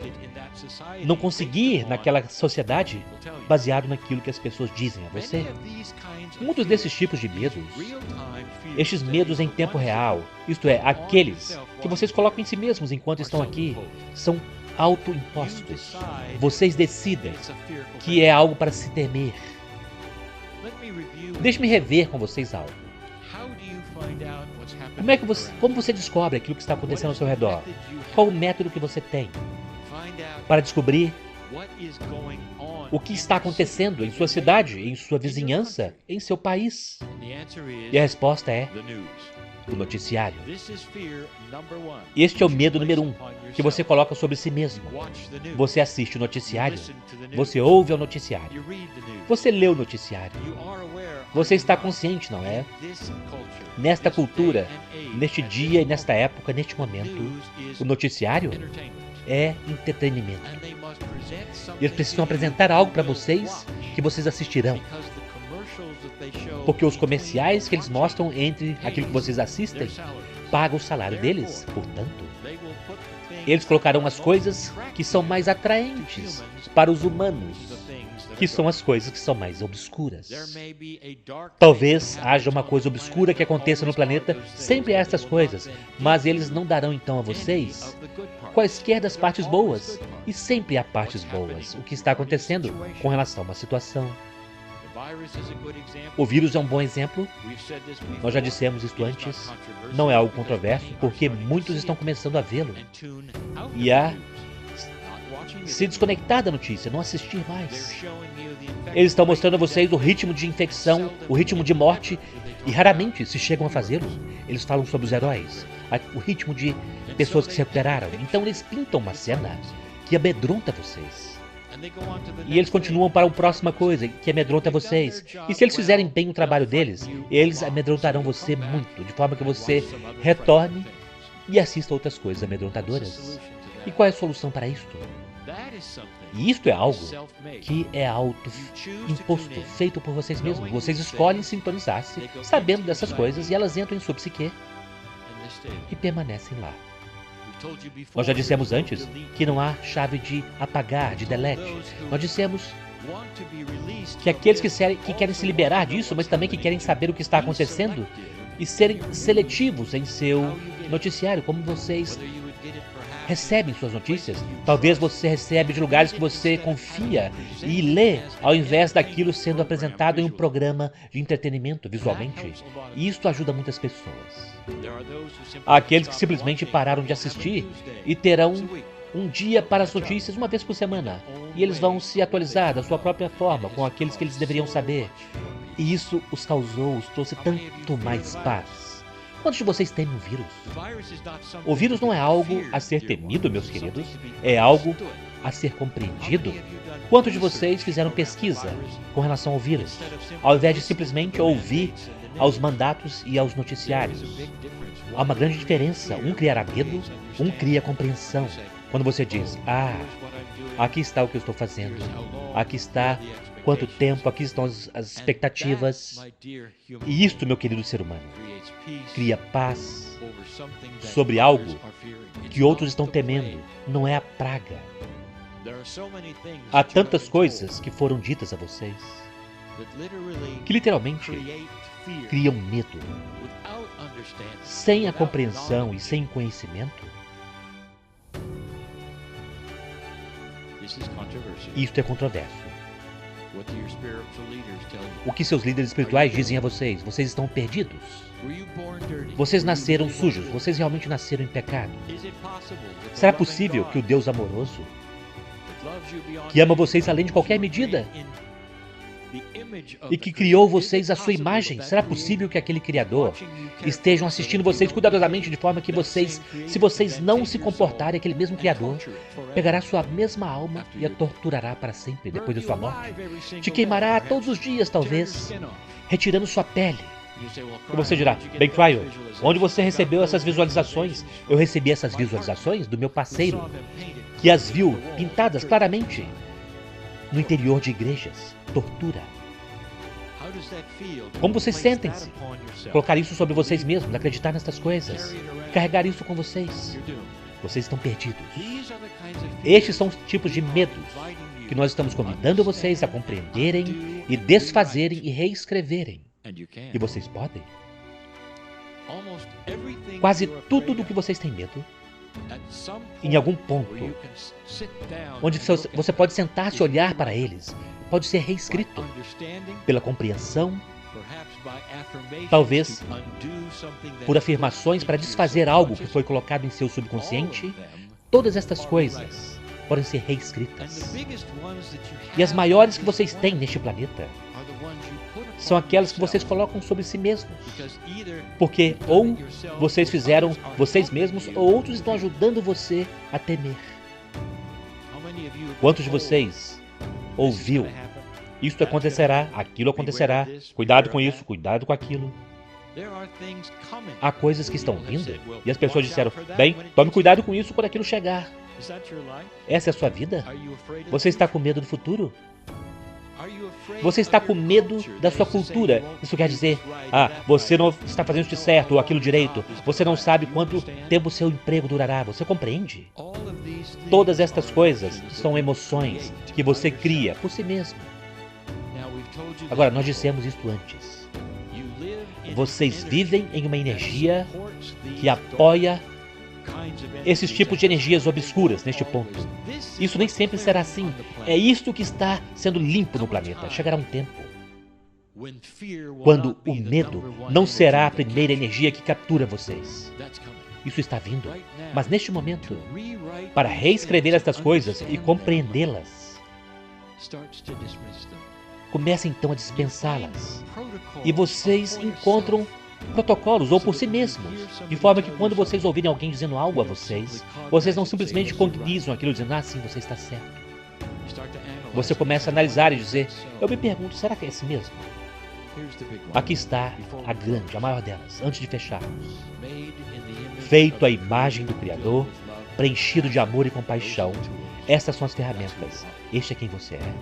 não conseguir naquela sociedade baseado naquilo que as pessoas dizem a você. Muitos desses tipos de medos, estes medos em tempo real, isto é, aqueles que vocês colocam em si mesmos enquanto estão aqui, são autoimpostos. Vocês decidem que é algo para se temer. Deixe-me rever com vocês algo. Como você descobre aquilo que está acontecendo ao seu redor? Qual o método que você tem para descobrir o que está acontecendo em sua cidade, em sua vizinhança, em seu país? E a resposta é o noticiário. Este é o medo número 1 que você coloca sobre si mesmo. Você assiste o noticiário, você ouve o noticiário, você lê o noticiário. Você está consciente, não é? Nesta cultura, neste dia e nesta época, neste momento, o noticiário é entretenimento. E eles precisam apresentar algo para vocês que vocês assistirão. Porque os comerciais que eles mostram entre aquilo que vocês assistem pagam o salário deles. Portanto, eles colocarão as coisas que são mais atraentes para os humanos, que são as coisas que são mais obscuras. Talvez haja uma coisa obscura que aconteça no planeta, sempre há essas coisas, mas eles não darão então a vocês quaisquer das partes boas, e sempre há partes boas. O que está acontecendo com relação a uma situação. O vírus é um bom exemplo. Nós já dissemos isto antes. Não é algo controverso, porque muitos estão começando a vê-lo e a se desconectar da notícia, não assistir mais. Eles estão mostrando a vocês o ritmo de infecção, o ritmo de morte, e raramente se chegam a fazê-lo. Eles falam sobre os heróis, o ritmo de pessoas que se recuperaram. Então eles pintam uma cena que amedronta vocês. E eles continuam para a próxima coisa, que amedronta vocês. E se eles fizerem bem o trabalho deles, eles amedrontarão você muito, de forma que você retorne e assista a outras coisas amedrontadoras. E qual é a solução para isto? E isto é algo que é auto-imposto, feito por vocês mesmos. Vocês escolhem sintonizar-se, sabendo dessas coisas, e elas entram em sua psique e permanecem lá. Nós já dissemos antes que não há chave de apagar, de delete. Nós dissemos que aqueles que querem se liberar disso, mas também que querem saber o que está acontecendo e serem seletivos em seu noticiário, como vocês recebem suas notícias. Talvez você recebe de lugares que você confia e lê, ao invés daquilo sendo apresentado em um programa de entretenimento visualmente. E isso ajuda muitas pessoas. Há aqueles que simplesmente pararam de assistir e terão um dia para as notícias uma vez por semana. E eles vão se atualizar da sua própria forma, com aqueles que eles deveriam saber. E isso os trouxe tanto mais paz. Quantos de vocês temem o vírus? O vírus não é algo a ser temido, meus queridos. É algo a ser compreendido. Quantos de vocês fizeram pesquisa com relação ao vírus, ao invés de simplesmente ouvir aos mandatos e aos noticiários? Há uma grande diferença. Um criará medo, um cria compreensão. Quando você diz, aqui está o que eu estou fazendo, aqui está quanto tempo, aqui estão as expectativas. E isto, meu querido ser humano, cria paz sobre algo que outros estão temendo. Não é a praga. Há tantas coisas que foram ditas a vocês que literalmente criam medo. Sem a compreensão e sem conhecimento, isto é controverso. O que seus líderes espirituais dizem a vocês? Vocês estão perdidos. Vocês nasceram sujos. Vocês realmente nasceram em pecado. Será possível que o Deus amoroso, que ama vocês além de qualquer medida, e que criou vocês à sua imagem, será possível que aquele Criador estejam assistindo vocês cuidadosamente, de forma que vocês, se vocês não se comportarem, aquele mesmo Criador pegará sua mesma alma e a torturará para sempre depois de sua morte? Te queimará todos os dias, talvez, retirando sua pele. E você dirá, bem, Cryo, onde você recebeu essas visualizações? Eu recebi essas visualizações do meu parceiro. que as viu pintadas claramente no interior de igrejas. Tortura. Como vocês sentem-se? Colocar isso sobre vocês mesmos, acreditar nessas coisas, carregar isso com vocês. Vocês estão perdidos. Estes são os tipos de medos que nós estamos convidando vocês a compreenderem e desfazerem e reescreverem. E vocês podem. Quase tudo do que vocês têm medo, em algum ponto, onde você pode sentar-se e olhar para eles, pode ser reescrito pela compreensão, talvez por afirmações para desfazer algo que foi colocado em seu subconsciente. Todas estas coisas podem ser reescritas. E as maiores que vocês têm neste planeta são aquelas que vocês colocam sobre si mesmos. Porque ou vocês fizeram vocês mesmos, ou outros estão ajudando você a temer. Quantos de vocês ouviu? Isto acontecerá, aquilo acontecerá, cuidado com isso, cuidado com aquilo. Há coisas que estão vindo e as pessoas disseram, bem, tome cuidado com isso quando aquilo chegar. Essa é a sua vida? Você está com medo do futuro? Você está com medo da sua cultura. Isso quer dizer, você não está fazendo isso de certo ou aquilo direito. Você não sabe quanto tempo seu emprego durará. Você compreende? Todas estas coisas são emoções que você cria por si mesmo. Agora, nós dissemos isso antes. Vocês vivem em uma energia que apoia esses tipos de energias obscuras neste ponto. Isso nem sempre será assim. É isto que está sendo limpo no planeta. Chegará um tempo quando o medo não será a primeira energia que captura vocês. Isso está vindo. Mas neste momento, para reescrever estas coisas e compreendê-las, comece então a dispensá-las. E vocês encontram protocolos ou por si mesmos, de forma que quando vocês ouvirem alguém dizendo algo a vocês, vocês não simplesmente cognizam aquilo dizendo, sim, você está certo. Você começa a analisar e dizer, eu me pergunto, será que é assim mesmo? Aqui está a grande, a maior delas, antes de fecharmos. Feito à imagem do Criador, preenchido de amor e compaixão, estas são as ferramentas. Este é quem você é.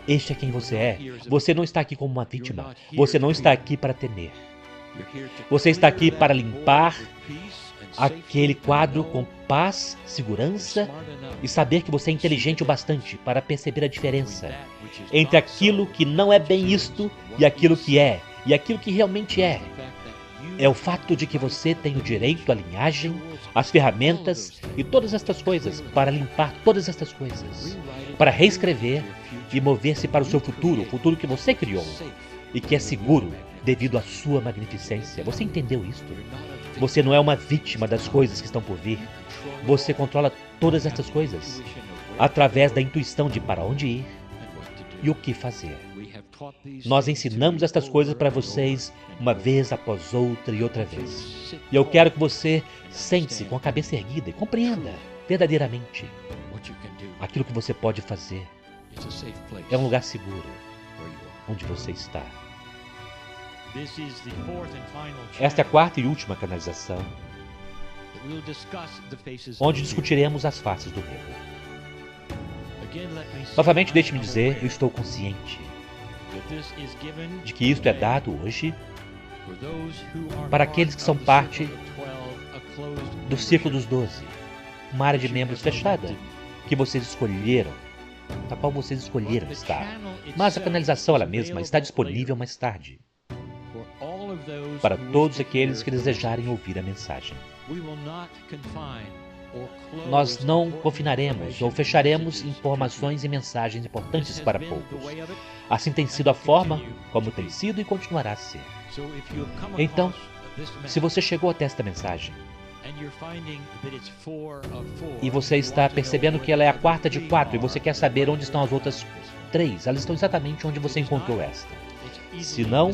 Este é quem você é. Você não está aqui como uma vítima. Você não está aqui para temer. Você está aqui para limpar aquele quadro com paz, segurança e saber que você é inteligente o bastante para perceber a diferença entre aquilo que não é bem isto e aquilo que é, e aquilo que realmente é. É o fato de que você tem o direito à linhagem, às ferramentas e todas estas coisas para limpar todas estas coisas, para reescrever e mover-se para o seu futuro, o futuro que você criou e que é seguro devido à sua magnificência. Você entendeu isto? Você não é uma vítima das coisas que estão por vir. Você controla todas estas coisas através da intuição de para onde ir e o que fazer. Nós ensinamos estas coisas para vocês uma vez após outra e outra vez. E eu quero que você sente-se com a cabeça erguida e compreenda verdadeiramente aquilo que você pode fazer. É um lugar seguro onde você está. Esta é a quarta e última canalização, onde discutiremos as faces do medo. Novamente, deixe-me dizer, eu estou consciente de que isto é dado hoje para aqueles que são parte do Círculo dos 12, uma área de membros fechada que vocês escolheram, na qual vocês escolheram estar. Mas a canalização ela mesma está disponível mais tarde para todos aqueles que desejarem ouvir a mensagem. Nós não confinaremos ou fecharemos informações e mensagens importantes para poucos. Assim tem sido a forma como tem sido e continuará a ser. Então, se você chegou até esta mensagem e você está percebendo que ela é a quarta de 4 e você quer saber onde estão as outras 3, elas estão exatamente onde você encontrou esta. Se não,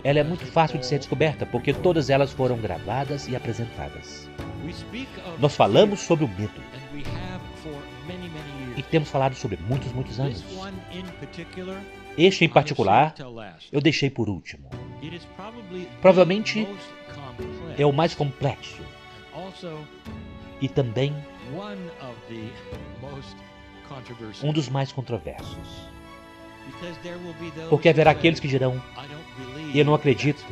ela é muito fácil de ser descoberta, porque todas elas foram gravadas e apresentadas. Nós falamos sobre o medo e temos falado sobre muitos anos. Este em particular, eu deixei por último. Provavelmente é o mais complexo e também Um dos mais controversos. Porque haverá aqueles que dirão: eu não acredito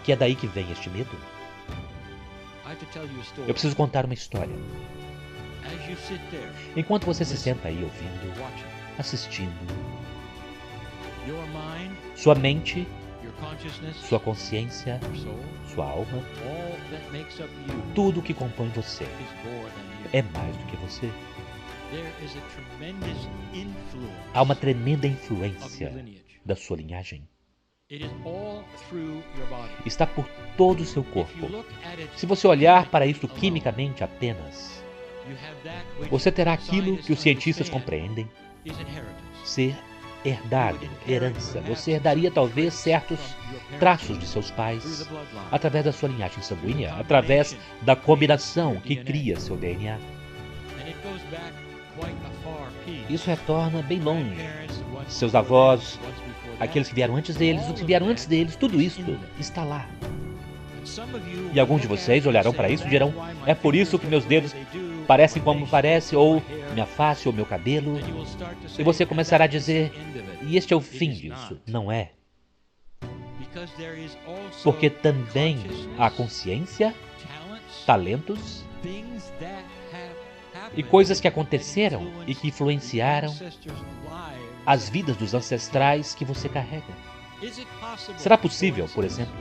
que é daí que vem este medo. Eu preciso contar uma história. Enquanto você se senta aí ouvindo, assistindo, sua mente, sua consciência, sua alma, tudo que compõe você é mais do que você. Há uma tremenda influência da sua linhagem. Está por todo o seu corpo. Se você olhar para isso quimicamente apenas, você terá aquilo que os cientistas compreendem ser herdado, herança. Você herdaria talvez certos traços de seus pais através da sua linhagem sanguínea, através da combinação que cria seu DNA. Isso retorna bem longe. Seus avós, aqueles que vieram antes deles, os que vieram antes deles, tudo isso está lá. E alguns de vocês olharão para isso e dirão: é por isso que meus dedos parecem como parecem, ou minha face, ou meu cabelo. E você começará a dizer: e este é o fim disso. Não é. Porque também há consciência, talentos e coisas que aconteceram e que influenciaram as vidas dos ancestrais que você carrega. Será possível, por exemplo,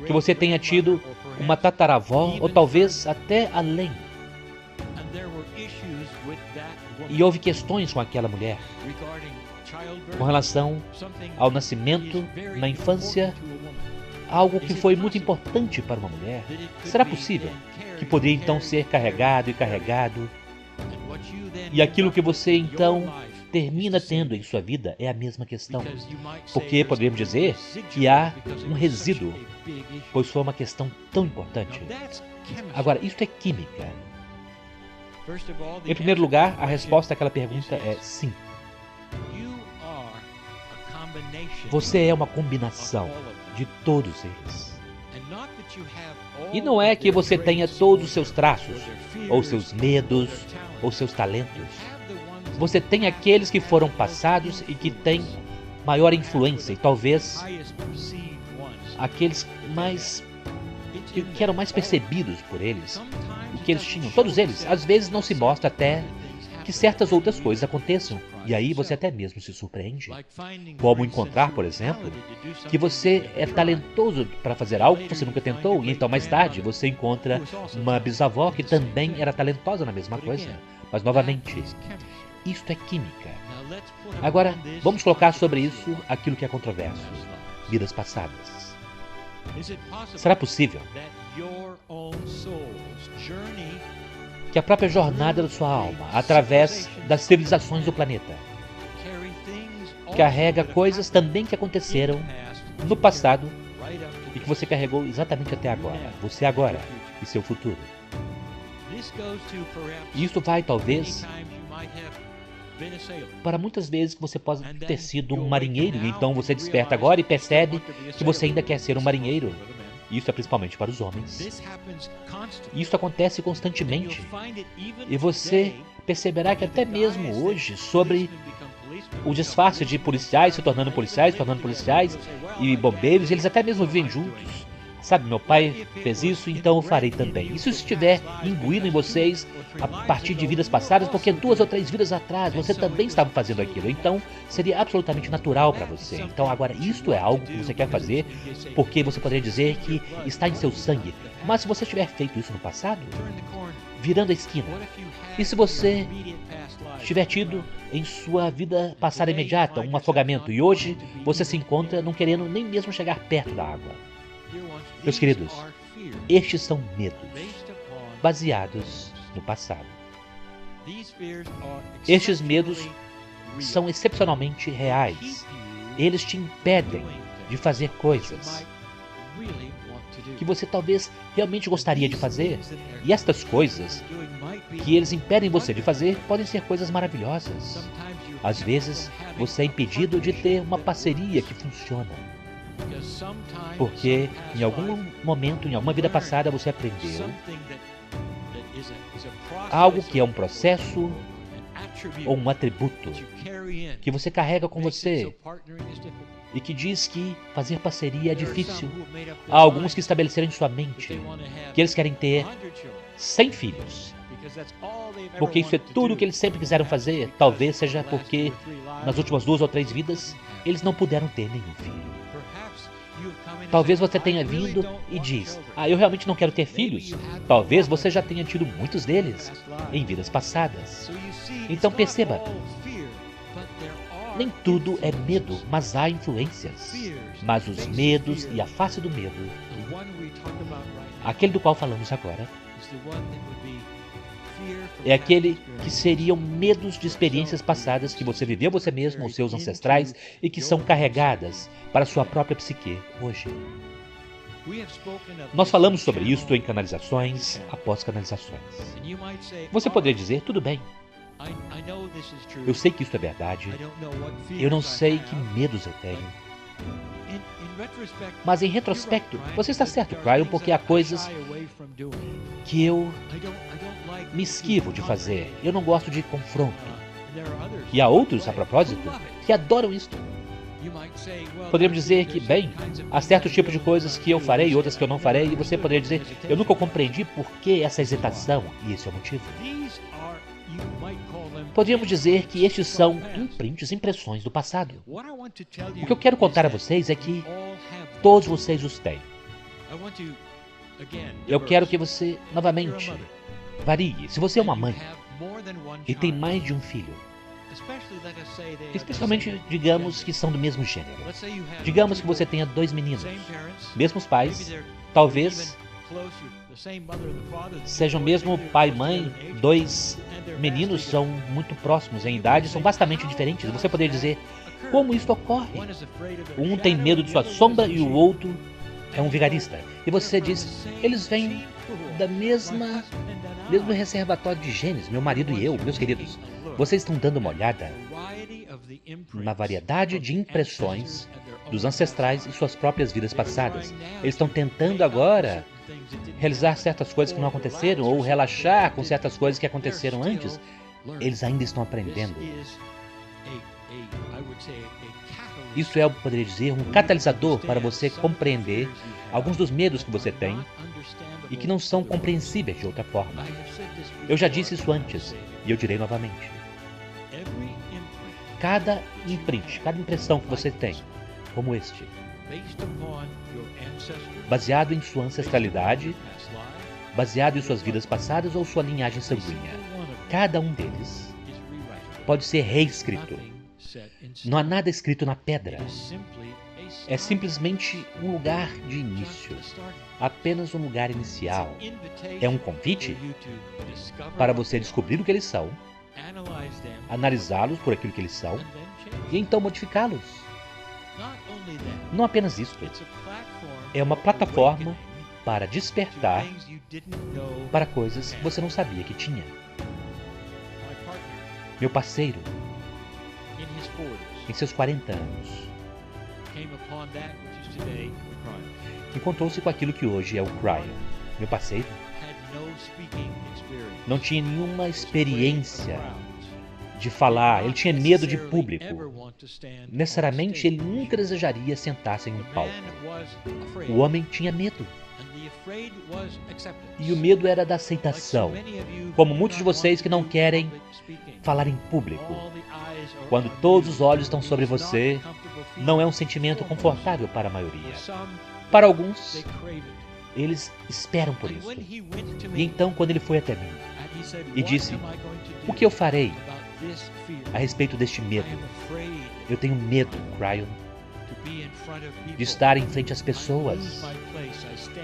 que você tenha tido uma tataravó, ou talvez até além, e houve questões com aquela mulher com relação ao nascimento, na infância, algo que foi muito importante para uma mulher? Será possível que poderia então ser carregado e carregado, e aquilo que você então termina tendo em sua vida é a mesma questão? Porque poderíamos dizer que há um resíduo, pois foi uma questão tão importante. Agora, isso é química. Em primeiro lugar, a resposta àquela pergunta é sim. Você é uma combinação de todos eles. E não é que você tenha todos os seus traços, ou seus medos, ou seus talentos. Você tem aqueles que foram passados e que têm maior influência, e talvez aqueles que eram mais percebidos por eles, o que eles tinham. Todos eles, às vezes não se mostra até que certas outras coisas aconteçam, e aí você até mesmo se surpreende. Como encontrar, por exemplo, que você é talentoso para fazer algo que você nunca tentou, e então mais tarde você encontra uma bisavó que também era talentosa na mesma coisa. Mas novamente, isto é química. Agora, vamos colocar sobre isso aquilo que é controverso: vidas passadas. Será possível que a própria jornada da sua alma, através das civilizações do planeta, carrega coisas também que aconteceram no passado e que você carregou exatamente até agora, você agora e seu futuro? E isso vai, talvez, para muitas vezes que você pode ter sido um marinheiro, e então você desperta agora e percebe que você ainda quer ser um marinheiro. Isso é principalmente para os homens. Isso acontece constantemente. E você perceberá que até mesmo hoje, sobre o disfarce de policiais se tornando policiais, e bombeiros, eles até mesmo vivem juntos. Sabe, meu pai fez isso, então eu farei também. Isso estiver imbuído em vocês a partir de vidas passadas, porque 2 ou 3 vidas atrás você também estava fazendo aquilo. Então seria absolutamente natural para você. Então agora isto é algo que você quer fazer, porque você poderia dizer que está em seu sangue. Mas se você tiver feito isso no passado, virando a esquina, e se você tiver tido em sua vida passada imediata um afogamento, e hoje você se encontra não querendo nem mesmo chegar perto da água? Meus queridos, estes são medos baseados no passado. Estes medos são excepcionalmente reais. Eles te impedem de fazer coisas que você talvez realmente gostaria de fazer. E estas coisas que eles impedem você de fazer podem ser coisas maravilhosas. Às vezes, você é impedido de ter uma parceria que funciona. Porque em algum momento, em alguma vida passada, você aprendeu algo que é um processo ou um atributo que você carrega com você e que diz que fazer parceria é difícil. Há alguns que estabeleceram em sua mente que eles querem ter 100 filhos, porque isso é tudo o que eles sempre quiseram fazer. Talvez seja porque nas últimas 2 ou 3 vidas eles não puderam ter nenhum filho. Talvez você tenha vindo e diz: eu realmente não quero ter filhos. Talvez você já tenha tido muitos deles em vidas passadas. Então perceba, nem tudo é medo, mas há influências. Mas os medos e a face do medo, aquele do qual falamos agora, é aquele que seriam medos de experiências passadas que você viveu você mesmo ou seus ancestrais e que são carregadas para sua própria psique hoje. Nós falamos sobre isto em canalizações após canalizações. Você poderia dizer, tudo bem, eu sei que isso é verdade, eu não sei que medos eu tenho. Mas em retrospecto, você está certo, Cryon, porque há coisas que eu me esquivo de fazer. Eu não gosto de confronto. E há outros, a propósito, que adoram isto. Poderíamos dizer que, bem, há certos tipos de coisas que eu farei e outras que eu não farei, e você poderia dizer, eu nunca compreendi por que essa hesitação, e esse é o motivo. Poderíamos dizer que estes são imprints, impressões do passado. O que eu quero contar a vocês é que todos vocês os têm. Eu quero que você, novamente, varie. Se você é uma mãe e tem mais de um filho, especialmente, digamos que são do mesmo gênero. Digamos que você tenha 2 meninos, mesmos pais, talvez sejam mesmo pai e mãe, 2 meninos são muito próximos em idade, são bastante diferentes. Você poderia dizer, como isso ocorre? Um tem medo de sua sombra e o outro é um vigarista. E você diz, eles vêm da mesmo reservatório de genes, meu marido e eu, meus queridos. Vocês estão dando uma olhada na variedade de impressões dos ancestrais e suas próprias vidas passadas. Eles estão tentando agora realizar certas coisas que não aconteceram ou relaxar com certas coisas que aconteceram antes. Eles ainda estão aprendendo. Isso é, eu poderia dizer, um catalisador para você compreender alguns dos medos que você tem e que não são compreensíveis de outra forma. Eu já disse isso antes e eu direi novamente. Cada imprint, cada impressão que você tem, como este, baseado em sua ancestralidade, baseado em suas vidas passadas ou sua linhagem sanguínea, cada um deles pode ser reescrito. Não há nada escrito na pedra. É simplesmente um lugar de início, apenas um lugar inicial. É um convite para você descobrir o que eles são, analisá-los por aquilo que eles são e então modificá-los. Não apenas isso, é uma plataforma para despertar para coisas que você não sabia que tinha. Meu parceiro, em seus 40 anos, encontrou-se com aquilo que hoje é o Cryon. Meu parceiro não tinha nenhuma experiência de falar, ele tinha medo de público. Necessariamente, ele nunca desejaria sentar-se em um palco. O homem tinha medo. E o medo era da aceitação. Como muitos de vocês que não querem falar em público. Quando todos os olhos estão sobre você, não é um sentimento confortável para a maioria. Para alguns, eles esperam por isso. E então, quando ele foi até mim e disse, o que eu farei a respeito deste medo? Eu tenho medo, Cryon, de estar em frente às pessoas.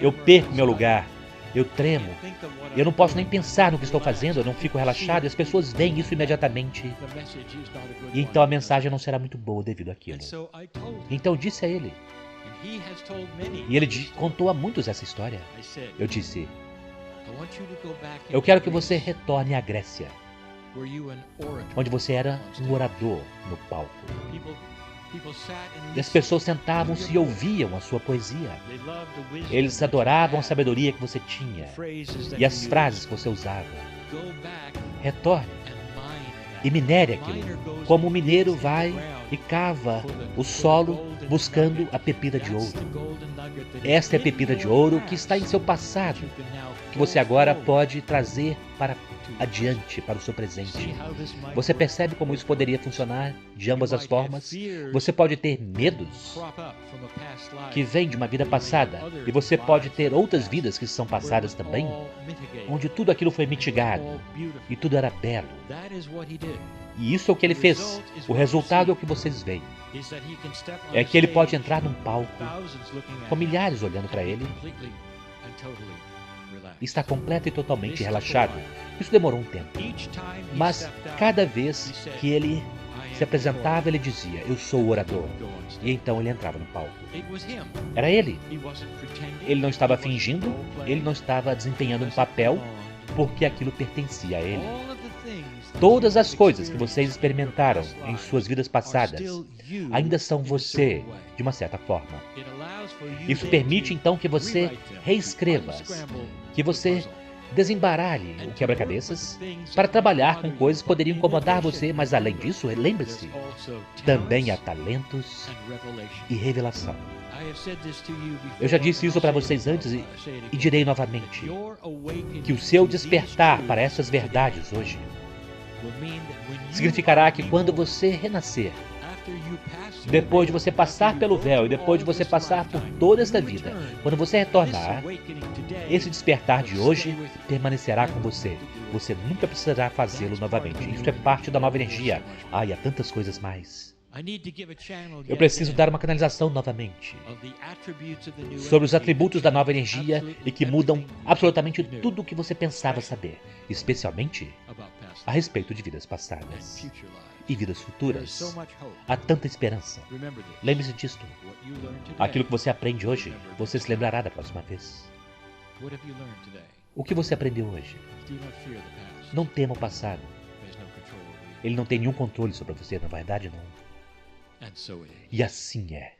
Eu perco meu lugar, eu tremo, eu não posso nem pensar no que estou fazendo, eu não fico relaxado e as pessoas veem isso imediatamente. E então a mensagem não será muito boa devido àquilo. Então eu disse a ele, e ele contou a muitos essa história. Eu disse, eu quero que você retorne à Grécia, onde você era um orador no palco. E as pessoas sentavam-se e ouviam a sua poesia. Eles adoravam a sabedoria que você tinha e as frases que você usava. Retorne e minere aquilo, como o mineiro vai e cava o solo buscando a pepita de ouro. Esta é a pepita de ouro que está em seu passado, que você agora pode trazer para adiante, para o seu presente. Você percebe como isso poderia funcionar de ambas as formas? Você pode ter medos que vêm de uma vida passada, e você pode ter outras vidas que são passadas também, onde tudo aquilo foi mitigado e tudo era belo. E isso é o que ele fez. O resultado é o que vocês veem. É que ele pode entrar num palco com milhares olhando para ele e está completo e totalmente relaxado. Isso demorou um tempo. Mas cada vez que ele se apresentava, ele dizia: eu sou o orador. E então ele entrava no palco. Era ele. Ele não estava fingindo, ele não estava desempenhando um papel, porque aquilo pertencia a ele. Todas as coisas que vocês experimentaram em suas vidas passadas ainda são você, de uma certa forma. Isso permite então que você reescreva, que você desembaralhe o quebra-cabeças para trabalhar com coisas que poderiam incomodar você, mas além disso, lembre-se, também há talentos e revelação. Eu já disse isso para vocês antes e direi novamente, que o seu despertar para essas verdades hoje significará que quando você renascer, depois de você passar pelo véu e depois de você passar por toda esta vida, quando você retornar, esse despertar de hoje permanecerá com você. Você nunca precisará fazê-lo novamente. Isso é parte da nova energia. E há tantas coisas mais. Eu preciso dar uma canalização novamente sobre os atributos da nova energia e que mudam absolutamente tudo o que você pensava saber, especialmente a respeito de vidas passadas e vidas futuras. Há tanta esperança. Lembre-se disto. Aquilo que você aprende hoje, você se lembrará da próxima vez. O que você aprendeu hoje? Não tema o passado. Ele não tem nenhum controle sobre você, na verdade não. E assim é.